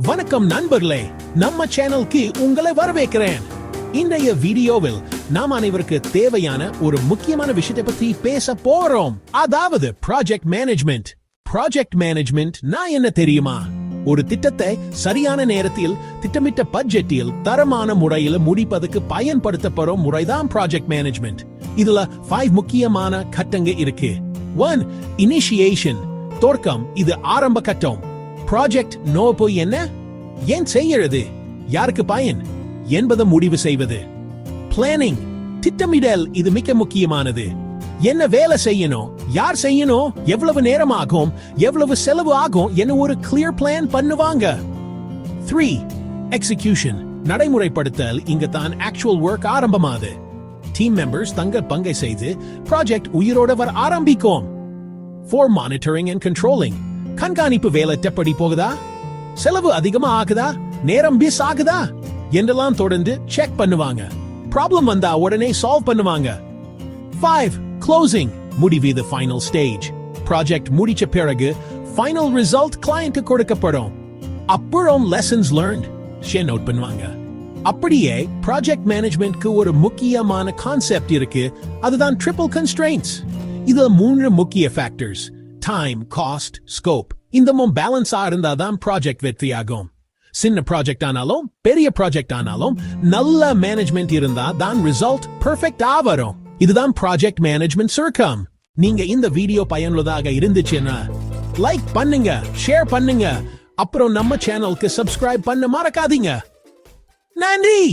வணக்கம் நண்பர்களே, நம்ம சேனலுக்கு உங்களை வரவேற்கிறேன். இன்றைய வீடியோவில் நாம் அனைவருக்கு தேவையான ஒரு முக்கியமான விஷயத்தை பற்றி பேச போறோம். அதாவது ப்ராஜெக்ட் மேனேஜ்மெண்ட். ப்ராஜெக்ட் மேனேஜ்மெண்ட் நான் என்ன தெரியுமா? ஒரு திட்டத்தை சரியான நேரத்தில் திட்டமிட்ட பட்ஜெட்டில் தரமான முறையில் முடிப்பதற்கு பயன்படுத்தப்படும் முறைதான் ப்ராஜெக்ட் மேனேஜ்மெண்ட். இதுல 5 முக்கியமான கட்டங்க இருக்கு. 1. இனிஷியேஷன், தொடக்கம். இது ஆரம்ப கட்டம். ப்ராஜெக்ட் நோப்பு என்ன, ஏன் செய்யறது, யாருக்கு பயன் என்பதை முடிவு செய்வது. பிளானிங், திட்டமிடல். இது மிக முக்கியமானது. என்ன வேலை செய்யணும், யார் செய்யணும், எவ்வளவு நேரம் ஆகும், எவ்வளவு செலவு ஆகும் என ஒரு கிளியர் பிளான் பண்ணுவாங்க. 3. எக்ஸிகியூஷன், நடைமுறைப்படுத்தல். இங்க தான் ஆக்சுவல் ஒர்க் ஆரம்பமாது. டீம் மெம்பர்ஸ் தங்கள் பங்கை செய்து ப்ராஜெக்ட் உயிரோட வர ஆரம்பிக்கும். 4. மானிட்டரிங் அண்ட் கண்ட்ரோலிங், கண்காணிப்பு. வேலை எப்படி போகுதா, செலவு அதிகமா ஆகுதா, நேரம் மிஸ் ஆகுதா என்றெல்லாம் தொடர்ந்து செக் பண்ணுவாங்க. ப்ராப்ளம் வந்தா உடனே சால்வ் பண்ணுவாங்க. 5. க்ளோசிங், முடிவு. இது ஃபைனல் ஸ்டேஜ். ப்ராஜெக்ட் முடிச்ச பிறகு ஃபைனல் ரிசல்ட் கிளையண்ட் கொடுக்கப்படும். அப்புறம் லெசன்ஸ் லேர்ன்ட் ஷேர் நோட் பண்ணுவாங்க. அப்படியே ப்ராஜெக்ட் மேனேஜ்மெண்ட்க்கு ஒரு முக்கியமான கான்செப்ட் இருக்கு. அதுதான் ட்ரிபிள் கன்ஸ்ட்ரெயின்ட்ஸ். இதுல 3 முக்கிய ஃபேக்டர்ஸ்: டைம், காஸ்ட், ஸ்கோப். இந்த பேலன்ஸா இருந்தாதான் ப்ராஜெக்ட் வெற்றியாகும். சின்ன ப்ராஜெக்ட் ஆனாலும் பெரிய ப்ராஜெக்ட் ஆனாலும் நல்ல மேனேஜ்மெண்ட் இருந்தா தான் ரிசல்ட் பெர்ஃபெக்ட்டா வரும். இதுதான் ப்ராஜெக்ட் மேனேஜ்மெண்ட் சுருக்கம். நீங்க இந்த வீடியோ பயனுள்ளதாக இருந்துச்சுன்னா லைக் பண்ணுங்க, ஷேர் பண்ணுங்க, அப்புறம் நம்ம சேனலுக்கு சப்ஸ்கிரைப் பண்ண மறக்காதீங்க. நன்றி.